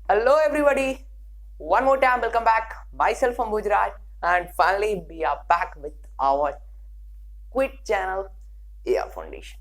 Hello everybody, one more time welcome back. Myself Ambujraj and finally we are back with our quit channel AR Foundation.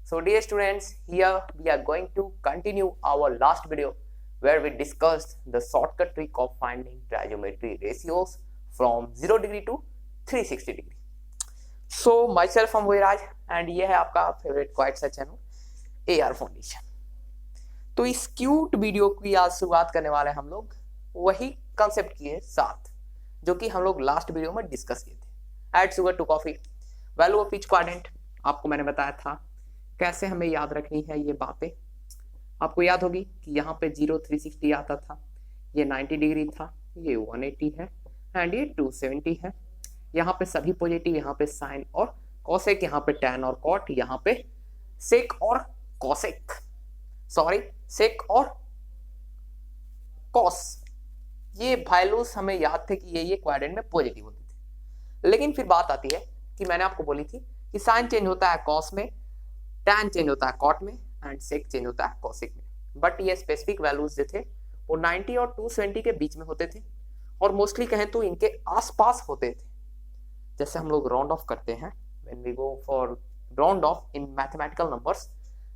So dear students, here we are going to continue our last video where we discussed the shortcut trick of finding trigonometry ratios from 0 degree to 360 degree. So myself Ambujraj and ये है आपका favourite quite सा channel AR Foundation. तो इस cute video की आज शुरुआत करने वाले हम लोग वही कंसेप्ट के साथ जो कि हम लोग लास्ट वीडियो में डिस्कस किए थे. Add sugar to coffee, value of each quadrant आपको मैंने बताया था कैसे हमें याद रखनी है. ये बातें आपको याद होगी कि यहाँ पे 0 360 आता था, ये 90 डिग्री था, ये 180 है एंड ये 270 है. यहाँ पे सभी पॉजिटिव, यहाँ पे साइन और कॉसेक, यहाँ पे टैन और कॉट, यहाँ पे सेक और कॉसेक, सॉरी सेक और कॉस. ये वैल्यूज हमें याद थे कि ये क्वाड्रेंट में पॉजिटिव होते थे. लेकिन फिर बात आती है कि मैंने आपको बोली थी कि साइन चेंज होता है कॉस में, टैन चेंज होता है कॉट में एंड सेक चेंज होता है कॉसेक में. बट ये स्पेसिफिक वैल्यूज जो थे वो 90 और 270 के बीच में होते थे और मोस्टली कहें तो इनके आसपास होते थे. जैसे हम लोग राउंड ऑफ करते हैं, when we go for round off in mathematical numbers,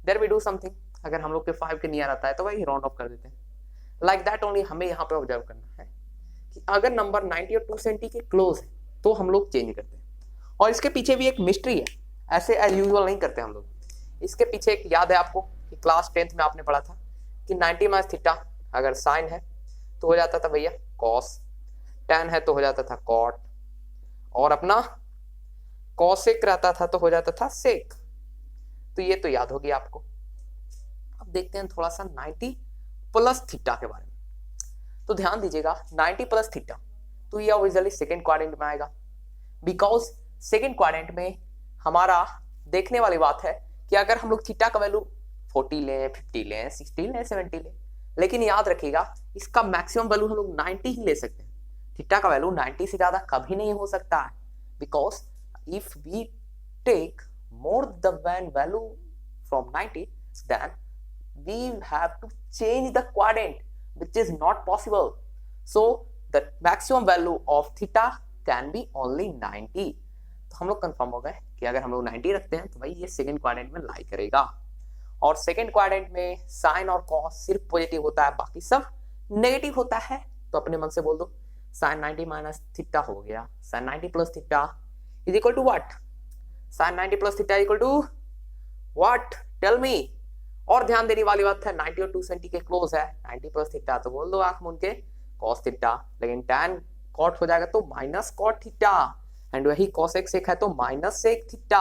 there we do something. अगर हम लोग के 5 के नियर आता है तो वही राउंड ऑफ कर देते हैं. लाइक दैट ओनली हमें यहाँ पे ऑब्जर्व करना है कि अगर नंबर 90 और 270 के क्लोज है तो हम लोग चेंज करते हैं. और इसके पीछे भी एक मिस्ट्री है, ऐसे एज यूजुअल नहीं करते हम लोग. इसके पीछे एक याद है आपको कि क्लास 10th में आपने पढ़ा था कि 90 माइनस थीटा अगर साइन है तो हो जाता था भैया कॉस, टैन है तो हो जाता था कॉट, और अपना कॉसेक रहता था तो हो जाता था सेक. तो ये तो याद होगी आपको. अब देखते हैं थोड़ा सा 90 प्लस थीटा के बारे में. तो ध्यान दीजिएगा 90 प्लस थीटा, तो ये ऑब्वियसली सेकंड क्वाड्रेंट में आएगा. बिकॉज सेकंड क्वाड्रेंट में हमारा देखने वाली बात है कि अगर हम लोग थीटा का वैल्यू 40 लें, 50 लें, 60 लें, 70 लें, लेकिन याद रखिएगा इसका मैक्सिमम वैल्यू हम लोग 90 ही ले सकते हैं. थीटा का वैल्यू 90 से ज्यादा कभी नहीं हो सकता है. Because if we take more than value from 90 then we have to change the quadrant, which is not possible. So the maximum value of theta can be only 90. तो हम लोग कंफर्म हो गए कि अगर हम लोग 90 रखते हैं तो भाई ये सेकंड क्वाड्रेंट में लाई करेगा. और सेकंड क्वाड्रेंट में साइन और कॉस सिर्फ पॉजिटिव होता है, बाकी सब नेगेटिव होता है. तो अपने मन से बोल दो साइन 90 माइनस थीटा हो गया sine 90 plus theta is equal to what. Sine 90 plus theta equal to what, tell me. और ध्यान देने वाली बात है 90 और 270 के क्लोज है. 90 प्लस थीटा तो बोल दो आंख मूंद के कॉस थीटा, लेकिन टैन कॉट हो जाएगा तो माइनस कॉट थीटा, एंड वही कॉसेक सेक है तो minus sec theta.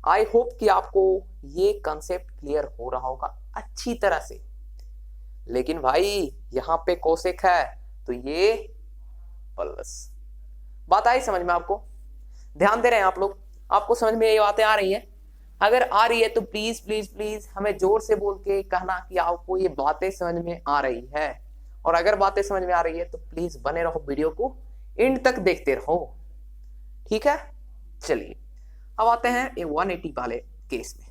I hope कि आपको ये कंसेप्ट क्लियर हो रहा होगा अच्छी तरह से. लेकिन भाई यहाँ पे कोसेक है तो ये प्लस. बात आई समझ में आपको? ध्यान दे रहे हैं आप लोग? आपको समझ में ये बातें आ रही है? अगर आ रही है तो प्लीज प्लीज प्लीज हमें जोर से बोल के कहना कि आपको ये बातें समझ में आ रही है. और अगर बातें समझ में आ रही है तो प्लीज बने रहो, वीडियो को एंड तक देखते रहो. ठीक है, चलिए अब आते हैं ये 180 वाले केस में.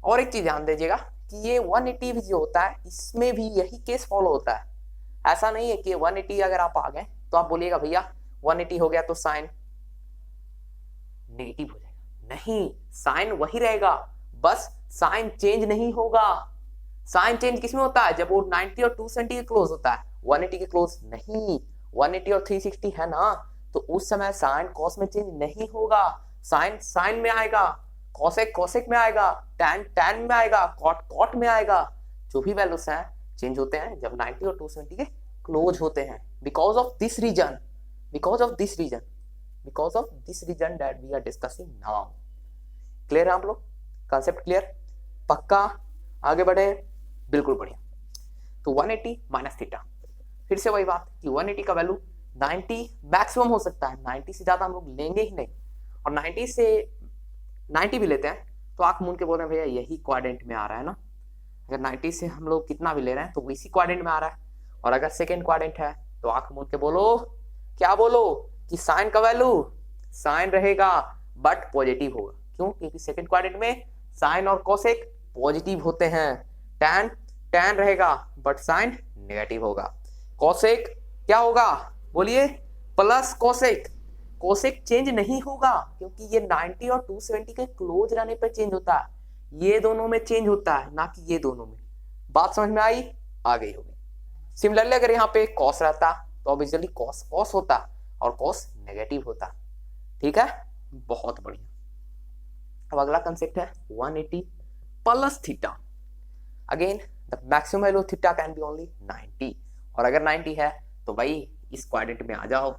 और एक चीज ध्यान दीजिएगा कि ये 180 जो होता है इसमें भी यही केस फॉलो होता है. ऐसा नहीं है कि 180 अगर आप आ गए तो आप बोलिएगा भैया 180 हो गया तो साइन नेगेटिव हो जाएगा. नहीं, साइन वही रहेगा, बस साइन चेंज नहीं होगा. साइन चेंज किसमें होता है? जब वो 90 और 270 के क्लोज होता है, 180 के क्लोज नहीं. 180 और 360 है ना, तो उस समय साइन कॉस में चेंज नहीं होगा. साइन साइन में आएगा, कॉसेक कॉसेक में आएगा, टैन टैन में आएगा, कॉट कॉट में आएगा. जो भी वैल्यूज हैं चेंज होते हैं जब 90 और 270 के क्लोज होते हैं. Because of this reason, because of this reason, because of this reason that we are discussing now. Clear है आप लोग? Concept clear? पक्का? आगे बढ़े? बिल्कुल बढ़िया. तो 180 माइनस थीटा, फिर से वही बात कि 180 का वैल्यू 90 मैक्सिमम हो सकता है, 90 से ज्यादा हम लोग लेंगे ही नहीं. और 90 से 90 भी लेते हैं तो आंख मूंद के बोल रहे हैं भैया यही क्वाड्रेंट में आ रहा है ना. अगर 90 से हम लोग कितना भी ले रहे हैं तो इसी क्वाड्रेंट में आ रहा है. और अगर सेकेंड क्वाड्रेंट है तो आंख मूंद के बोलो, क्या बोलो कि साइन का वैल्यू साइन रहेगा बट पॉजिटिव होगा. क्यों? क्योंकि सेकंड क्वाड्रेंट में साइन और कोसेक पॉजिटिव होते हैं, टैन tan रहेगा बट साइन नेगेटिव होगा। कोसेक क्या होगा बोलिए, प्लस कोसेक। कोसेक चेंज नहीं होगा क्योंकि ये 90 और 270 के क्लोज रहने पर चेंज होता है, ये दोनों में चेंज होता है ना कि ये दोनों में। बात समझ में आई, आ गई होगी। सिमिलरली अगर यहाँ पे कॉस रहता तो ऑब्वियसली कॉस कॉस होता और कॉस नेगेटिव होता। ठीक है, बहुत बढ़िया। अब अगला कंसेप्ट है 180 plus theta. Again the maximum value of theta can be only 90, और अगर 90 है तो भाई इस क्वाड्रेंट में आ जाओ,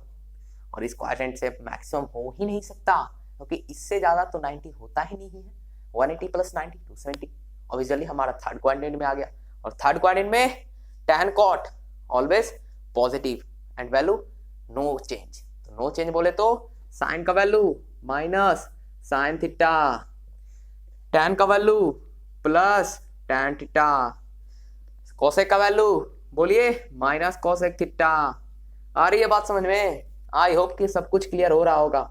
और इस क्वाड्रेंट से मैक्सिमम हो ही नहीं सकता क्योंकि इससे ज्यादा तो 90 होता ही नहीं है। 180 प्लस 90 270, ऑब्वियसली हमारा थर्ड क्वाड्रेंट में आ गया, और थर्ड क्वाड्रेंट में tan cot always positive and value no change. तो नो चेंज बोले तो साइन का value minus sine theta, tan का value plus tan theta, cosec का वैल्यू बोलिए माइनस कोसेक थीटा। आ रही है बात समझ में? आई होप कि सब कुछ क्लियर हो रहा होगा।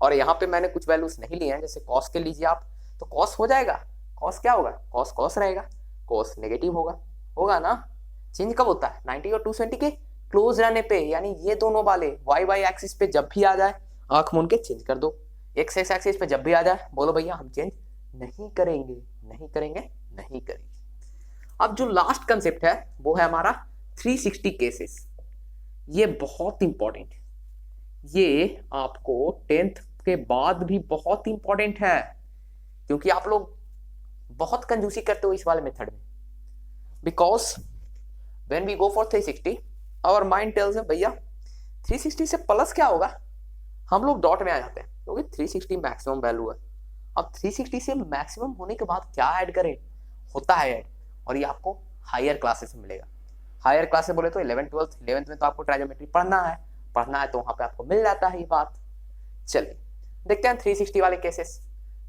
और यहाँ पे मैंने कुछ वैल्यूज नहीं लिए हैं, जैसे कॉस के लीजिए आप, तो कॉस हो जाएगा, कॉस क्या होगा, कॉस कॉस रहेगा, कॉस नेगेटिव होगा ना। चेंज कब होता है 90 और 270 के क्लोज रहने पे, यानी ये दोनों वाले वाई वाई एक्सिस पे जब भी आ जाए आंख मूंद के चेंज कर दो, एक्स एक्स एक्सिस पे जब भी आ जाए बोलो भैया हम चेंज नहीं करेंगे, नहीं करेंगे, नहीं करेंगे। अब जो लास्ट कंसेप्ट है वो है हमारा 360 केसेस। ये बहुत इंपॉर्टेंट है, ये आपको 10th के बाद भी बहुत इंपॉर्टेंट है, क्योंकि आप लोग बहुत कंजूसी करते हो इस वाले मेथड में। Because when we go for 360 our mind tells है भैया 360 से प्लस क्या होगा, हम लोग डॉट में आ जाते हैं क्योंकि 360 मैक्सिमम वैल्यू है। अब 360 से मैक्सिमम होने के बाद क्या ऐड करें, होता है ऐड, और ये आपको हायर क्लासेस में मिलेगा। हायर क्लासेस बोले तो 11th 12th 11th में तो आपको ट्राइगोनोमेट्री पढ़ना है तो वहां पे आपको मिल जाता है ये बात। चलिए देखते हैं 360 वाले केसेस।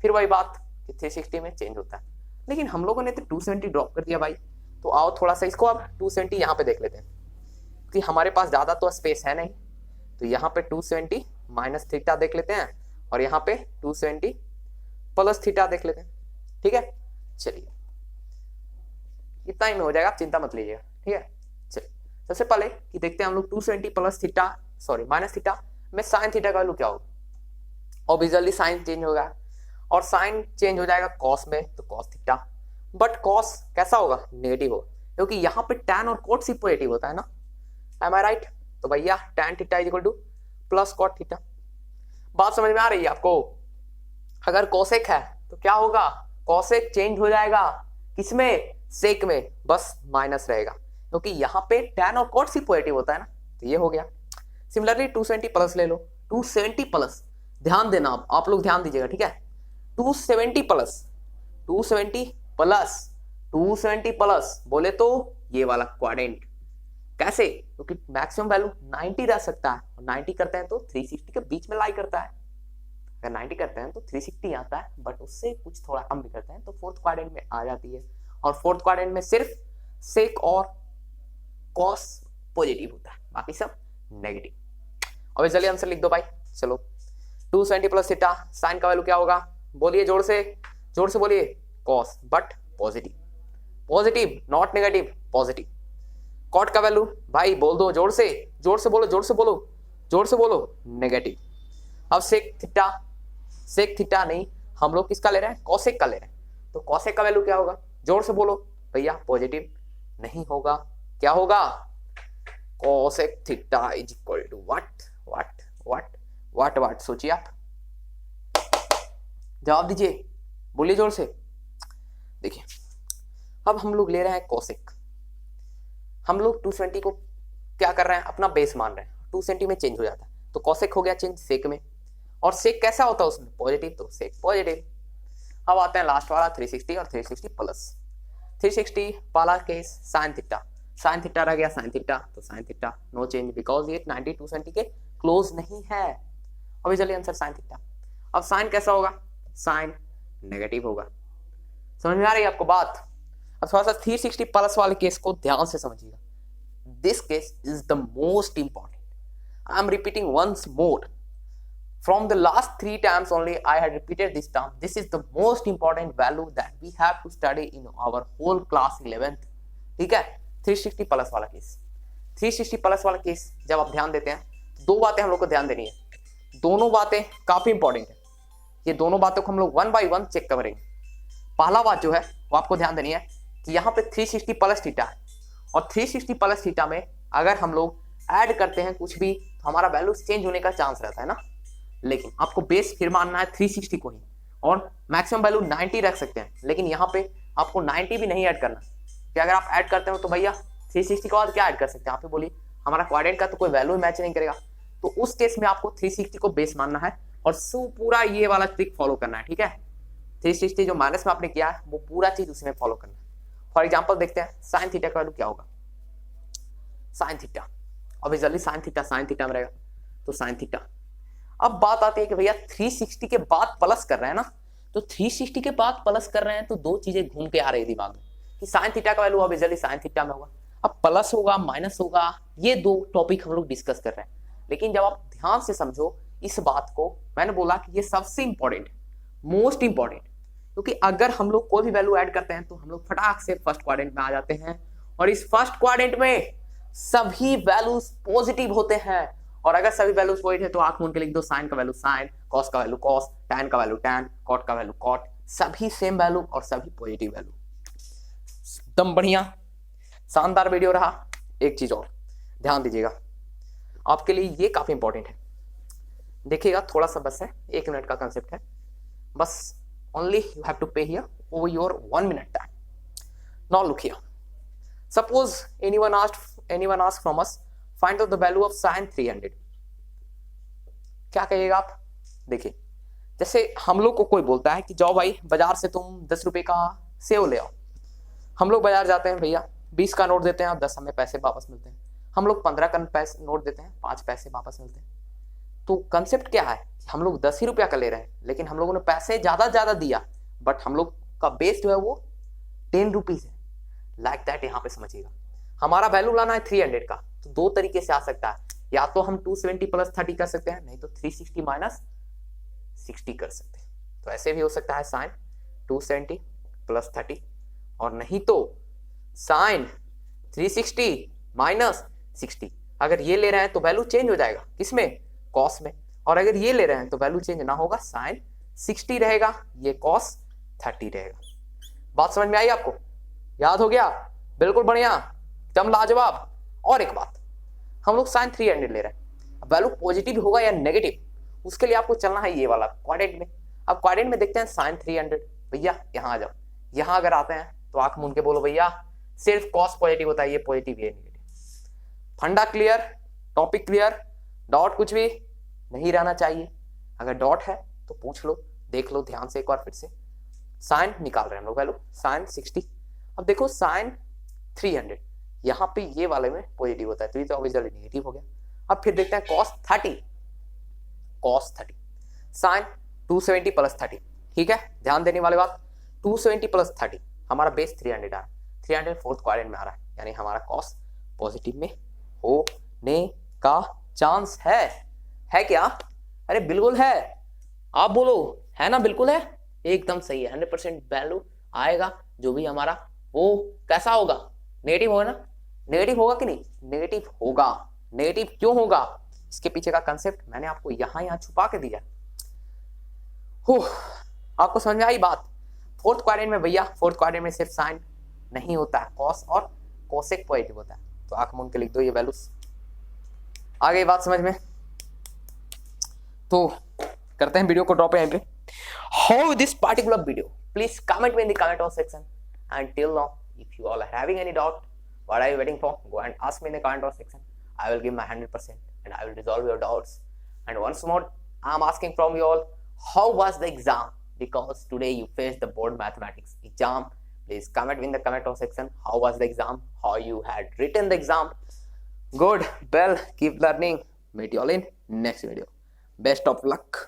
फिर वही बात कि 360 में चेंज होता है, लेकिन हम लोगों ने तो 270 ड्रॉप कर दिया भाई, तो आओ थोड़ा सा इसको अब 270 यहाँ पे देख लेते हैं, क्योंकि हमारे पास ज्यादा तो स्पेस है नहीं। तो यहाँ पे 270 माइनस थीटा देख लेते हैं, और यहाँ पे 270 प्लस थीटा देख लेते हैं। ठीक है, चलिए इतना ही में हो जाएगा, चिंता मत लीजिएगा। ठीक है, चलिए सबसे पहले कि देखते हैं हम लोग 270 plus theta sorry minus theta में साइन थीटा का वैल्यू क्या होगा। ऑब्वियसली साइन चेंज होगा, और साइन चेंज हो जाएगा कॉस में, तो कॉस थीटा, बट कॉस कैसा होगा, नेगेटिव होगा, क्योंकि यहाँ पे tan और cot सिर्फ पॉजिटिव होता है ना, एम आई राइट। तो भैया tan theta is equal two plus cot theta. बात समझ में आ रही है आपको? अगर कोसेक है तो क्या होगा, कोसेक चेंज हो जाएगा किसमें, सेक में, बस माइनस रहेगा, क्योंकि यहाँ पे tan और cot सिर्फ पॉजिटिव होता है ना, तो ये हो गया। सिमिलरली 270 प्लस ले लो, 270 प्लस, ध्यान देना आप लोग ध्यान दीजिएगा, ठीक है। 270 प्लस 270 प्लस 270 प्लस बोले तो ये वाला क्वाड्रेंट, कैसे, क्योंकि मैक्सिमम वैल्यू 90 रह सकता है, और 90 करते हैं तो 360 के बीच में लाई करता है। अगर 90 करते हैं तो 360 आता है, बट उससे कुछ थोड़ा कम भी करते हैं तो फोर्थ क्वाड्रेंट में आ जाती है, और फोर्थ क्वाड्रेंट में सिर्फ सेक और कॉस पॉजिटिव होता है, बाकी सब नेगेटिव। अब चलिए आंसर लिख दो भाई, चलो 270 प्लस थीटा, साइन का वैल्यू क्या होगा, बोलिए जोर से बोलिए, cos but positive, positive not negative, positive. Cot का वैल्यू भाई बोल दो जोर से बोलो, नेगेटिव। अब सेक थीटा नहीं, हम लोग किसका ले रहे हैं, कॉसेक का ले रहे हैं, तो कॉसेक का वैल्यू क्या होगा, जोर से बोलो भैया, पॉजिटिव नहीं होगा, क्या होगा, cosec theta is equal to what, सोचिए आप, जवाब दीजिए, बोलिए जोर से। देखिए अब हम लोग ले रहे हैं कॉसेक, हम लोग 270 को क्या कर रहे हैं, अपना बेस मान रहे हैं, 270 में चेंज हो जाता है, तो कॉसेक हो गया चेंज सेक में, और सेक कैसा होता है उसमें, पॉजिटिव, तो सेक पॉजिटिव। अब आते हैं लास्ट वाला 360 और 360 प्लस। 360 वाला केस साइन थीटा रह गया, साइन थीटा, तो sine theta no change, because ये 90 270 के क्लोज नहीं है। अभी चलिए आंसर साइन थीटा। अब साइन कैसा होगा, साइन नेगेटिव होगा, समझ में आ रही है आपको बात। अब थोड़ा सा 360 प्लस वाले केस को ध्यान से समझिएगा, this case is the most important. I am repeating once more, from the last 3 times only I had repeated this term. This is the most important value that we have to study in our whole class 11th ठीक है। 360 plus वाला case, 360 plus वाला case जब आप ध्यान देते हैं तो दो बातें हम लोग को ध्यान देनी है, दोनों बातें काफी इंपॉर्टेंट है। ये दोनों बातों को हम लोग 1 बाय 1 चेक करेंगे। पहला बात जो है वो आपको ध्यान देनी है कि यहाँ पे 360 प्लस थीटा है, और 360 प्लस थीटा में अगर हम लोग ऐड करते हैं कुछ भी तो हमारा वैल्यू चेंज होने का चांस रहता है ना। लेकिन आपको बेस फिर मानना है 360 को ही, और मैक्सिमम वैल्यू 90 रख सकते हैं। लेकिन यहाँ पे आपको 90 भी नहीं ऐड करना, कि अगर आप ऐड करते हो तो भैया 360 के बाद क्या ऐड कर सकते हैं, आप ही बोलिए, हमारा क्वाड्रेंट का तो कोई वैल्यू मैच नहीं करेगा। तो उस केस में आपको 360 को बेस मानना है और पूरा ये वाला ट्रिक फॉलो करना है, ठीक है। 360 जो माइनस में आपने किया है वो पूरा चीज उसमें फॉलो करना है। फॉर एग्जाम्पल देखते हैं साइन थीटा का वैल्यू क्या होगा। Sine theta obviously sine theta में रहेगा, तो साइन थीटा। अब बात आती है कि भैया 360 के बाद प्लस कर रहे हैं ना, तो 360 के बाद प्लस कर रहे हैं तो दो चीजें घूम के आ रही है दिमाग में कि साइन थीटा का वैल्यू ऑब्वियसली साइन थीटा में होगा। अब प्लस होगा माइनस होगा, ये दो टॉपिक हम लोग डिस्कस कर रहे हैं। लेकिन जब आप ध्यान से समझो इस बात को, मैंने बोला कि ये सबसे इंपॉर्टेंट, मोस्ट इंपॉर्टेंट, क्योंकि अगर हम लोग कोई भी वैल्यू ऐड करते हैं तो हम लोग फटाक से फर्स्ट क्वाड्रेंट में आ जाते हैं, और इस फर्स्ट क्वाड्रेंट में सभी वैल्यूज पॉजिटिव होते हैं। और अगर सभी वैल्यूज पॉजिटिव है तो आंख मूंद के लिख दो साइन का वैल्यू साइन, कॉस का वैल्यू कॉस, टैन का वैल्यू टैन, कॉट का वैल्यू कॉट, सभी सेम वैल्यू और सभी पॉजिटिव वैल्यू। एकदम बढ़िया शानदार वीडियो रहा। एक चीज और ध्यान दीजिएगा, आपके लिए ये काफी इंपॉर्टेंट है, देखिएगा थोड़ा सा बस है, 1 मिनट का कंसेप्ट है बस। ओनली यू हैव टू पे here over your 1 minute time. Now look here, suppose anyone asked from us find out the value of sin 300, क्या कहिएगा आप। देखिए जैसे हम लोग को कोई बोलता है कि जाओ भाई बाजार से तुम 10 रुपए का सेव ले आओ, हम लोग बाजार जाते हैं, भैया 20 का नोट देते हैं और 10 हमें पैसे वापस मिलते हैं। हम लोग 15 का नोट देते हैं, 5 पैसे वापस मिलते हैं। तो कंसेप्ट क्या है, हम लोग 10 ही रुपया का ले रहे हैं, लेकिन हम लोगों ने पैसे ज्यादा दिया, बट हम लोग का बेस जो है वो 10 रुपीज है। लाइक दैट यहाँ पे समझिएगा, हमारा वैल्यू लाना है 300 का, तो दो तरीके से आ सकता है, या तो हम 270 प्लस 30 कर सकते हैं, नहीं तो 360 माइनस 60 कर सकते हैं। तो ऐसे भी हो सकता है साइन 270 प्लस 30, और नहीं तो साइन 360 माइनस 60। अगर ये ले रहे हैं तो वैल्यू चेंज हो जाएगा, किसमें, कॉस में, और अगर ये ले रहे हैं तो वैल्यू चेंज ना होगा, साइन 60 रहेगा, ये कॉस 30 रहेगा। बात समझ में आई आपको, याद हो गया, बिल्कुल बढ़िया, एकदम लाजवाब। और एक बात, हम लोग साइन 300 ले रहे हैं, अब वैल्यू पॉजिटिव होगा या नेगेटिव, उसके लिए आपको चलना है ये वाला क्वाड्रेंट में। अब क्वाड्रेंट में देखते हैं साइन 300, भैया यहाँ आ जाओ, यहाँ अगर आते हैं तो आंख मूंद के बोलो भैया सिर्फ कॉस पॉजिटिव होता है, ये पॉजिटिव ये नेगेटिव। फंडा क्लियर, टॉपिक क्लियर, डॉट कुछ भी नहीं रहना चाहिए, अगर डॉट है तो पूछ लो, देख लो ध्यान से एक बार फिर से। साइन निकाल रहे हैं हम लोग वैल्यू साइन 60, अब देखो साइन 300 यहाँ पे ये वाले में पॉजिटिव होता है, तो ये तो ऑब्वियसली नेगेटिव हो गया। अब फिर देखते हैं कॉस 30 साइन 270 प्लस 30, ठीक है, ध्यान देने वाली बात, 270 प्लस 30, हमारा बेस 300 आ रहा है, 300 फोर्थ क्वाड्रेंट में आ रहा है, यानी हमारा कॉस पॉजिटिव में होने का चांस है क्या? अरे बिल्कुल है, आप बोलो है ना, बिल्कुल है, एकदम सही है, 100% वैल्यू आएगा जो भी हमारा, वो कैसा होगा, नेगेटिव होगा ना, नेगेटिव होगा कि नहीं, नेगेटिव होगा। नेगेटिव क्यों होगा, इसके पीछे का कंसेप्ट मैंने आपको यहाँ छुपा के दिया। आपको समझ में आई बात। फोर्थ क्वाड्रेंट में भैया, फोर्थ क्वाड्रेंट में सिर्फ साइन नहीं होता है, कॉस और कोसेक पॉजिटिव होता है, तो आंख मूंद के लिख दो ये वैल्यूज। आ गई बात समझ में, तो करते हैं वीडियो को ड्रॉप यहीं पे। How this particular video, please comment में in the comment section, and till now if you all are having any doubt, what are you waiting for, go and ask me in the comment section. I will give my 100% and I will resolve your doubts. And once more, I'm asking from you all, how was the exam, because today you faced the board mathematics exam. Please comment in the comment section, how was the exam, how you had written the exam. Good, well, keep learning, meet you all in next video. Best of luck.